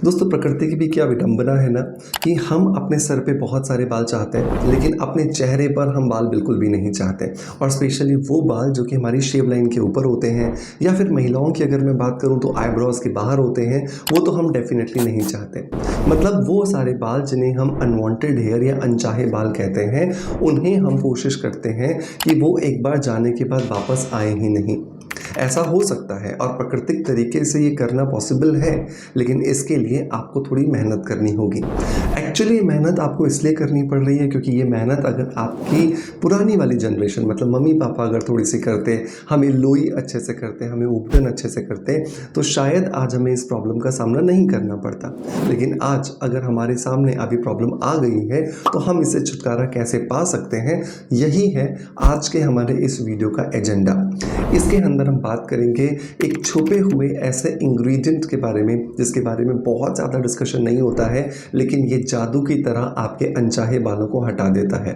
दोस्तों प्रकृति की भी क्या विडंबना है ना कि हम अपने सर पे बहुत सारे बाल चाहते हैं लेकिन अपने चेहरे पर हम बाल बिल्कुल भी नहीं चाहते। और स्पेशली वो बाल जो कि हमारी शेव लाइन के ऊपर होते हैं या फिर महिलाओं की अगर मैं बात करूं तो आईब्रोज के बाहर होते हैं, वो तो हम डेफिनेटली नहीं चाहते। मतलब वो सारे बाल जिन्हें हम अनवांटेड हेयर या अनचाहे बाल कहते हैं, उन्हें हम कोशिश करते हैं कि वो एक बार जाने के बाद वापस आए ही नहीं। ऐसा हो सकता है और प्राकृतिक तरीके से ये करना पॉसिबल है, लेकिन इसके लिए आपको थोड़ी मेहनत करनी होगी। एक्चुअली ये मेहनत आपको इसलिए करनी पड़ रही है क्योंकि ये मेहनत अगर आपकी पुरानी वाली जनरेशन मतलब मम्मी पापा अगर थोड़ी सी करते, हमें लोई अच्छे से करते, हमें उपटन अच्छे से करते, तो शायद आज हमें इस प्रॉब्लम का सामना नहीं करना पड़ता। लेकिन आज अगर हमारे सामने अभी प्रॉब्लम आ गई है तो हम इससे छुटकारा कैसे पा सकते हैं, यही है आज के हमारे इस वीडियो का एजेंडा। इसके अंदर हम बात करेंगे एक छुपे हुए ऐसे इंग्रेडिएंट के बारे में जिसके बारे में बहुत ज़्यादा डिस्कशन नहीं होता है, लेकिन ये जादू की तरह आपके अनचाहे बालों को हटा देता है।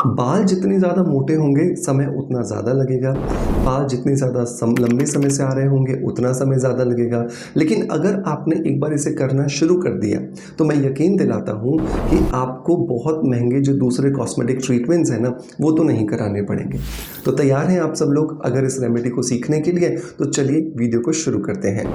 बाल जितने ज़्यादा मोटे होंगे समय उतना ज़्यादा लगेगा, बाल जितने ज़्यादा लंबे समय से आ रहे होंगे उतना समय ज़्यादा लगेगा। लेकिन अगर आपने एक बार इसे करना शुरू कर दिया तो मैं यकीन दिलाता हूँ कि आपको बहुत महंगे जो दूसरे कॉस्मेटिक ट्रीटमेंट्स हैं ना, वो तो नहीं कराने पड़ेंगे। तो तैयार हैं आप सब लोग अगर इस रेमेडी को सीखने के लिए? तो चलिए वीडियो को शुरू करते हैं।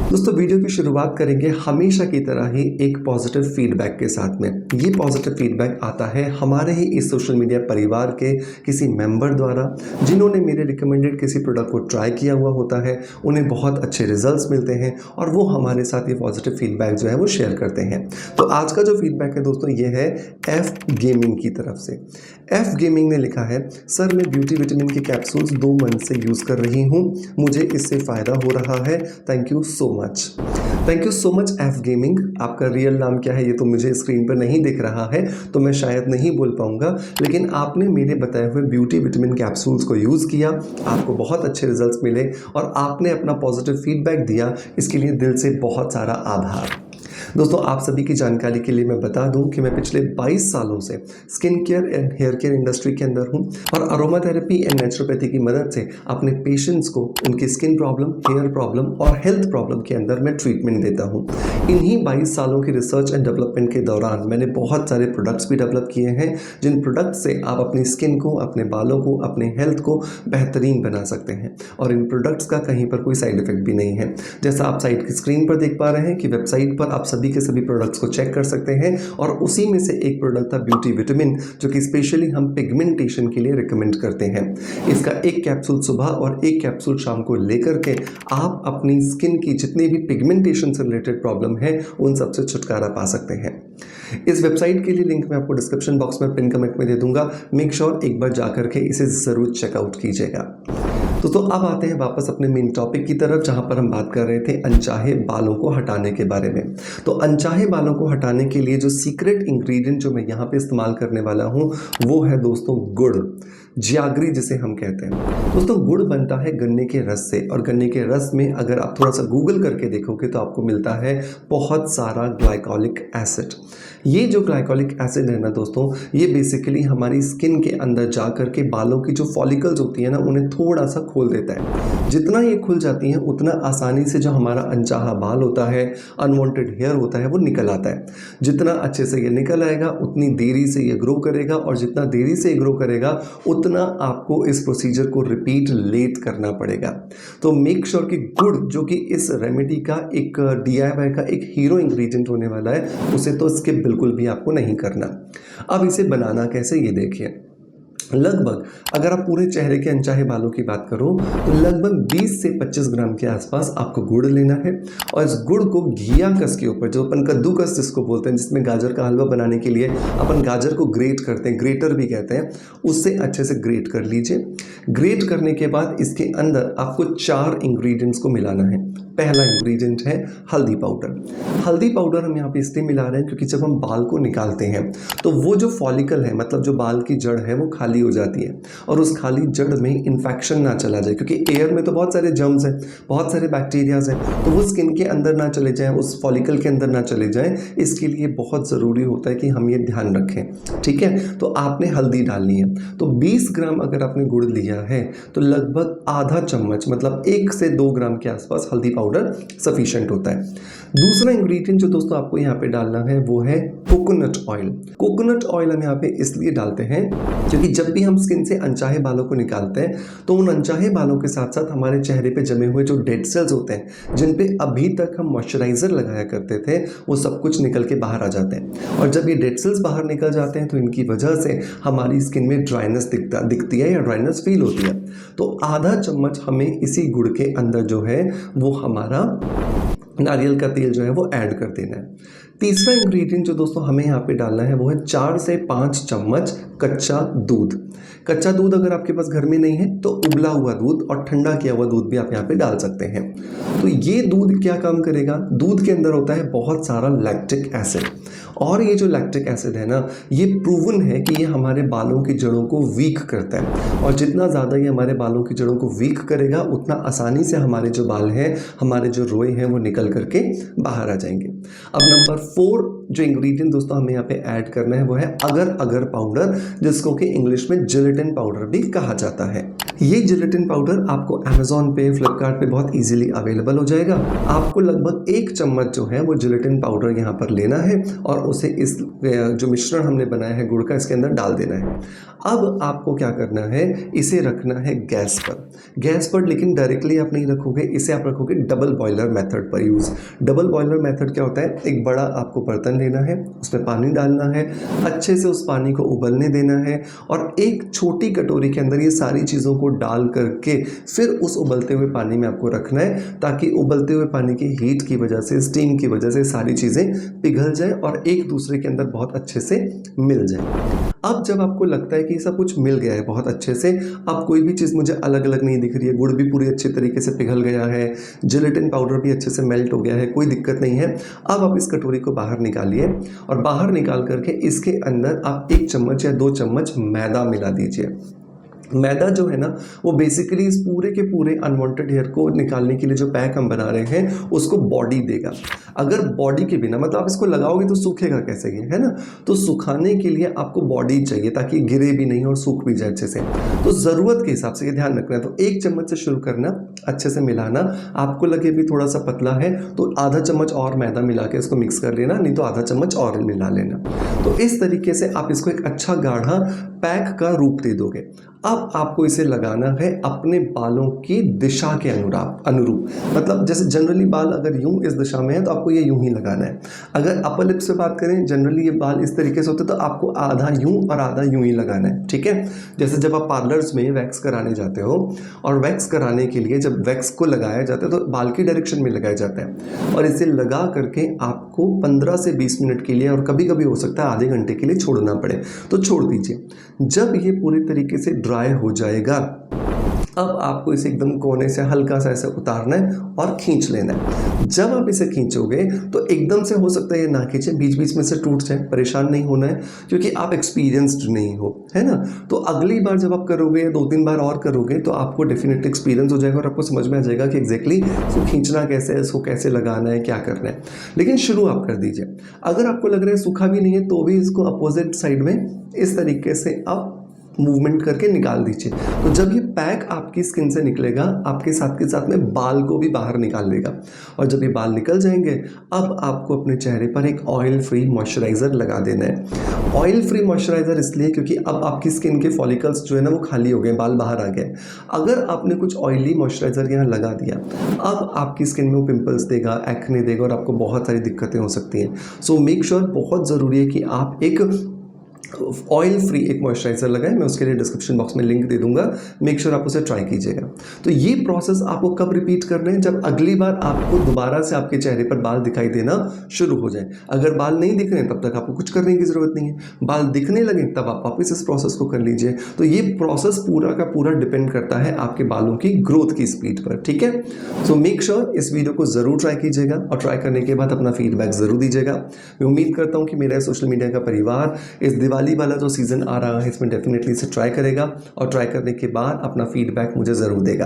दोस्तों वीडियो की शुरुआत करेंगे हमेशा की तरह ही एक पॉजिटिव फीडबैक के साथ में। ये पॉजिटिव फीडबैक आता है हमारे ही इस सोशल मीडिया परिवार के किसी मेंबर द्वारा, जिन्होंने मेरे रिकमेंडेड किसी प्रोडक्ट को ट्राई किया हुआ होता है, उन्हें बहुत अच्छे रिजल्ट्स मिलते हैं और वो हमारे साथ ये पॉजिटिव फीडबैक जो है वो शेयर करते हैं। तो आज का जो फीडबैक है दोस्तों ये है एफ गेमिंग की तरफ से। एफ गेमिंग ने लिखा है, सर मैं ब्यूटी विटामिन के कैप्सूल्स 2 मंथ से यूज़ कर रही हूँ, मुझे इससे फ़ायदा हो रहा है, thank you so much. Thank you so much F gaming. आपका रियल नाम क्या है ये तो मुझे स्क्रीन पर नहीं दिख रहा है तो मैं शायद नहीं बोल पाऊंगा, लेकिन आपने मेरे बताए हुए ब्यूटी विटामिन कैप्सूल्स को यूज़ किया, आपको बहुत अच्छे रिजल्ट्स मिले और आपने अपना पॉजिटिव फीडबैक दिया, इसके लिए दिल से बहुत सारा आभार। दोस्तों आप सभी की जानकारी के लिए मैं बता दूं कि मैं पिछले 22 सालों से skin care and hair care industry के अंदर हूं और अरोमा थेरेपी एंड नेचुरोपैथी की मदद से अपने पेशेंट्स को उनकी स्किन प्रॉब्लम, हेयर प्रॉब्लम और हेल्थ प्रॉब्लम के अंदर मैं ट्रीटमेंट देता हूं। इन्हीं 22 सालों की रिसर्च एंड डेवलपमेंट के दौरान मैंने बहुत सारे प्रोडक्ट्स भी डेवलप किए हैं, जिन प्रोडक्ट से आप अपनी स्किन को, अपने बालों को, अपने हेल्थ को बेहतरीन बना सकते हैं और इन प्रोडक्ट्स का कहीं पर कोई साइड इफेक्ट भी नहीं है। जैसा आप साइड की स्क्रीन पर देख पा रहे हैं कि वेबसाइट पर आप सभी के सभी प्रोडक्ट्स को चेक कर सकते हैं और उसी में से एक प्रोडक्ट था ब्यूटी विटामिन, जो कि स्पेशली हम पिगमेंटेशन के लिए रिकमेंड करते हैं। इसका एक कैप्सूल सुबह और एक कैप्सूल शाम को लेकर के आप अपनी स्किन की जितनी भी पिगमेंटेशन से रिलेटेड प्रॉब्लम है उन सबसे छुटकारा पा सकते हैं। इस वेबसाइट के लिए लिंक मैं आपको डिस्क्रिप्शन बॉक्स में पिन कमेंट में दे दूंगा, मेक श्योर एक बार जाकर के इसे ज़रूर चेकआउट कीजिएगा। तो अब आते हैं वापस अपने मेन टॉपिक की तरफ, जहां पर हम बात कर रहे थे अनचाहे बालों को हटाने के बारे में। तो अनचाहे बालों को हटाने के लिए जो सीक्रेट इंग्रेडिएंट जो मैं यहाँ पे इस्तेमाल करने वाला हूँ वो है दोस्तों गुड़, जियागरी जिसे हम कहते हैं। दोस्तों गुड़ बनता है गन्ने के रस से और गन्ने के रस में अगर आप थोड़ा सा गूगल करके देखोगे तो आपको मिलता है बहुत सारा ग्लाइकोलिक एसिड। ये जो ग्लाइकोलिक एसिड है ना दोस्तों, ये बेसिकली हमारी स्किन के अंदर जा कर के बालों की जो फॉलिकल्स होती है ना उन्हें थोड़ा सा खोल देता है। जितना ये खुल जाती हैं उतना आसानी से जो हमारा अनचाहा बाल होता है, अनवांटेड हेयर होता है, वो निकल आता है। जितना अच्छे से ये निकल आएगा उतनी देरी से ये ग्रो करेगा और जितना देरी से ये ग्रो करेगा उतना आपको इस प्रोसीजर को रिपीट लेट करना पड़ेगा। तो मेक श्योर कि गुड़ जो कि इस रेमेडी का एक DIY का एक हीरो इंग्रेडिएंट होने वाला है, उसे तो स्किप बिल्कुल भी आपको नहीं करना। अब इसे बनाना कैसे ये देखिए। लगभग अगर आप पूरे चेहरे के अनचाहे बालों की बात करो तो लगभग 20 से 25 ग्राम के आसपास आपको गुड़ लेना है और इस गुड़ को घिया कस के ऊपर, जो अपन कद्दूकस जिसको बोलते हैं, जिसमें गाजर का हलवा बनाने के लिए अपन गाजर को ग्रेट करते हैं, ग्रेटर भी कहते हैं, उससे अच्छे से ग्रेट कर लीजिए। ग्रेट करने के बाद इसके अंदर आपको 4 इंग्रेडिएंट्स को मिलाना है। पहला इंग्रेडिएंट है हल्दी पाउडर। हल्दी पाउडर हम यहाँ पे इसलिए मिला रहे हैं क्योंकि जब हम बाल को निकालते हैं तो वो जो फॉलिकल है, मतलब जो बाल की जड़ है, वो खाली खाली हो जाती है और उस खाली जड़ में इन्फेक्शन ना चला जाए, क्योंकि एयर में तो बहुत सारे जर्म्स हैं, बहुत सारे बैक्टीरियाज हैं, तो वो स्किन के अंदर ना चले जाएं, उस फॉलिकल के अंदर ना चले जाएं। इसके लिए बहुत ज़रूरी होता है कि हम ये ध्यान रखें। ठीक है, तो आपने हल्दी डालनी है। तो 20 ग्राम अगर आपने गुड़ लिया है तो लगभग आधा चम्मच, मतलब 1 से 2 ग्राम के आसपास हल्दी पाउडर सफिशिएंट होता है। दूसरा इंग्रेडिएंट जो दोस्तों आपको यहाँ पे डालना है वो है कोकोनट ऑयल। कोकोनट ऑयल हम यहाँ पे इसलिए डालते हैं क्योंकि जब भी हम स्किन से अनचाहे बालों को निकालते हैं तो उन अनचाहे बालों के साथ साथ हमारे चेहरे पे जमे हुए जो डेड सेल्स होते हैं, जिन पे अभी तक हम मॉइस्चराइजर लगाया करते थे, वो सब कुछ निकल के बाहर आ जाते हैं। और जब ये डेड सेल्स बाहर निकल जाते हैं तो इनकी वजह से हमारी स्किन में ड्राइनेस दिखती है या ड्राइनेस फील होती है। तो आधा चम्मच हमें इसी गुड़ के अंदर जो है वो हमारा नारियल का तेल जो है वो ऐड कर देना है। तीसरा इंग्रेडिएंट जो दोस्तों हमें यहाँ पे डालना है वो है 4 से 5 चम्मच कच्चा दूध। कच्चा दूध अगर आपके पास घर में नहीं है तो उबला हुआ दूध और ठंडा किया हुआ दूध भी आप यहाँ पे डाल सकते हैं। तो ये दूध क्या काम करेगा, दूध के अंदर होता है बहुत सारा लैक्टिक एसिड, और ये जो लैक्टिक एसिड है ना, ये प्रूवन है कि ये हमारे बालों की जड़ों को वीक करता है, और जितना ज़्यादा ये हमारे बालों की जड़ों को वीक करेगा उतना आसानी से हमारे जो बाल हैं, हमारे जो रोए हैं वो निकल करके बाहर आ जाएंगे। अब नंबर 4 जो इंग्रेडिएंट दोस्तों हमें यहाँ पे ऐड करना है वो है अगर अगर पाउडर, जिसको कि इंग्लिश में जिलेटिन पाउडर भी कहा जाता है। ये जिलेटिन पाउडर आपको अमेजोन पे, फ्लिपकार्ट पे बहुत इजीली अवेलेबल हो जाएगा। आपको लगभग 1 चम्मच जो है वो जिलेटिन पाउडर यहाँ पर लेना है और उसे इस जो मिश्रण हमने बनाया है गुड़ का, इसके अंदर डाल देना है। अब आपको क्या करना है, इसे रखना है गैस पर, लेकिन डायरेक्टली आप नहीं रखोगे, इसे आप रखोगे डबल बॉयलर मेथड पर यूज़। डबल बॉयलर मेथड क्या होता है, एक बड़ा आपको बर्तन लेना है, उसमें पानी डालना है, अच्छे से उस पानी को उबलने देना है, और एक छोटी कटोरी के अंदर ये सारी चीज़ों को डाल करके फिर उस उबलते हुए पानी में आपको रखना है, ताकि उबलते हुए पानी की हीट की वजह से, स्टीम की वजह से सारी चीज़ें पिघल जाए और एक दूसरे के अंदर बहुत अच्छे से मिल जाए। अब जब आपको लगता है कि सब कुछ मिल गया है बहुत अच्छे से, अब कोई भी चीज़ मुझे अलग अलग नहीं दिख रही है, गुड़ भी पूरी अच्छे तरीके से पिघल गया है, जिलेटिन पाउडर भी अच्छे से मेल्ट हो गया है, कोई दिक्कत नहीं है। अब आप इस कटोरी को बाहर निकालिए और बाहर निकाल करके इसके अंदर आप 1 चम्मच या 2 चम्मच मैदा मिला दीजिए। मैदा जो है ना वो बेसिकली इस पूरे के पूरे अनवांटेड हेयर को निकालने के लिए जो पैक हम बना रहे हैं उसको बॉडी देगा। अगर बॉडी के बिना, मतलब आप इसको लगाओगे तो सूखेगा कैसे ये, है ना, तो सुखाने के लिए आपको बॉडी चाहिए ताकि गिरे भी नहीं और सूख भी जाए अच्छे से। तो ज़रूरत के हिसाब से ये ध्यान रखना है। तो 1 चम्मच से शुरू करना, अच्छे से मिलाना, आपको लगे भी थोड़ा सा पतला है तो आधा चम्मच और मैदा मिला के इसको मिक्स कर लेना, नहीं तो आधा चम्मच और मिला लेना। तो इस तरीके से आप इसको एक अच्छा गाढ़ा पैक का रूप दे दोगे। अब आपको इसे लगाना है अपने बालों की दिशा के अनुरूप, मतलब जैसे जनरली बाल अगर यूं इस दिशा में है तो आपको ये यूं ही लगाना है। अगर अपर लिप्स पे बात करें, जनरली ये बाल इस तरीके से होते हैं तो आपको आधा यूं और आधा यूं ही लगाना है। ठीक है, जैसे जब आप पार्लर्स में वैक्स कराने जाते हो और वैक्स कराने के लिए जब वैक्स को लगाया जाता है तो बाल की डायरेक्शन में लगाया जाता है, और इसे लगा करके आपको 15 से 20 मिनट के लिए, और कभी कभी हो सकता है आधे घंटे के लिए छोड़ना पड़े, तो छोड़ दीजिए। जब ये पूरी तरीके से ड्राई हो जाएगा, अब आपको इसे एकदम कोने से हल्का सा ऐसे उतारना है और खींच लेना है। जब आप इसे खींचोगे तो एकदम से हो सकता है ये ना खींचे, बीच बीच में से टूट जाए, परेशान नहीं होना है क्योंकि आप एक्सपीरियंस्ड नहीं हो, है ना। तो अगली बार जब आप करोगे, 2-3 बार और करोगे, तो आपको डेफिनेटली एक्सपीरियंस हो जाएगा और आपको समझ में आ जाएगा कि एग्जैक्टली इसको खींचना कैसे है, इसको कैसे लगाना है, क्या करना है। लेकिन शुरू आप कर दीजिए। अगर आपको लग रहा है सूखा भी नहीं है तो भी इसको अपोजिट साइड में इस तरीके से आप मूवमेंट करके निकाल दीजिए। तो जब ये पैक आपकी स्किन से निकलेगा, आपके साथ के साथ में बाल को भी बाहर निकाल लेगा, और जब ये बाल निकल जाएंगे, अब आपको अपने चेहरे पर एक ऑयल फ्री मॉइस्चराइज़र लगा देना है। ऑयल फ्री मॉइस्चराइज़र इसलिए क्योंकि अब आपकी स्किन के फॉलिकल्स जो है ना वो खाली हो गए, बाल बाहर आ गए। अगर आपने कुछ ऑयली मॉइस्चराइज़र यहाँ लगा दिया, अब आपकी स्किन में वो पिंपल्स देगा, एक्ने देगा, और आपको बहुत सारी दिक्कतें हो सकती हैं। सो मेक श्योर, बहुत ज़रूरी है कि आप एक ऑयल फ्री एक मॉइस्चराइजर लगाएं। मैं उसके लिए डिस्क्रिप्शन बॉक्स में लिंक दे दूंगा, मेक श्योर आप उसे ट्राई कीजिएगा। तो ये प्रोसेस आपको कब रिपीट करना है, जब अगली बार आपको दोबारा से आपके चेहरे पर बाल दिखाई देना शुरू हो जाए। अगर बाल नहीं दिख रहे हैं तब तक आपको कुछ करने की जरूरत नहीं है, बाल दिखने लगे तब आप वापस इस प्रोसेस को कर लीजिए। तो ये प्रोसेस पूरा का पूरा डिपेंड करता है आपके बालों की ग्रोथ की स्पीड पर, ठीक है। सो मेक श्योर इस वीडियो को जरूर ट्राई कीजिएगा, और ट्राई करने के बाद अपना फीडबैक जरूर दीजिएगा। मैं उम्मीद करता हूँ कि मेरा सोशल मीडिया का परिवार इस दिवाली दिवाली वाला जो सीज़न आ रहा है इसमें डेफिनेटली इसे ट्राई करेगा और ट्राई करने के बाद अपना फीडबैक मुझे ज़रूर देगा।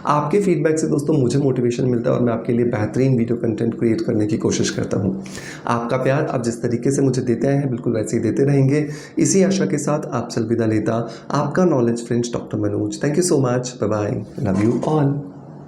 आपके फीडबैक से दोस्तों मुझे मोटिवेशन मिलता है और मैं आपके लिए बेहतरीन वीडियो कंटेंट क्रिएट करने की कोशिश करता हूँ। आपका प्यार आप जिस तरीके से मुझे देते हैं बिल्कुल वैसे ही देते रहेंगे। इसी आशा के साथ आपसे अलविदा लेता आपका knowledge friends doctor Manoj. Thank you so much. Bye bye. Love you all.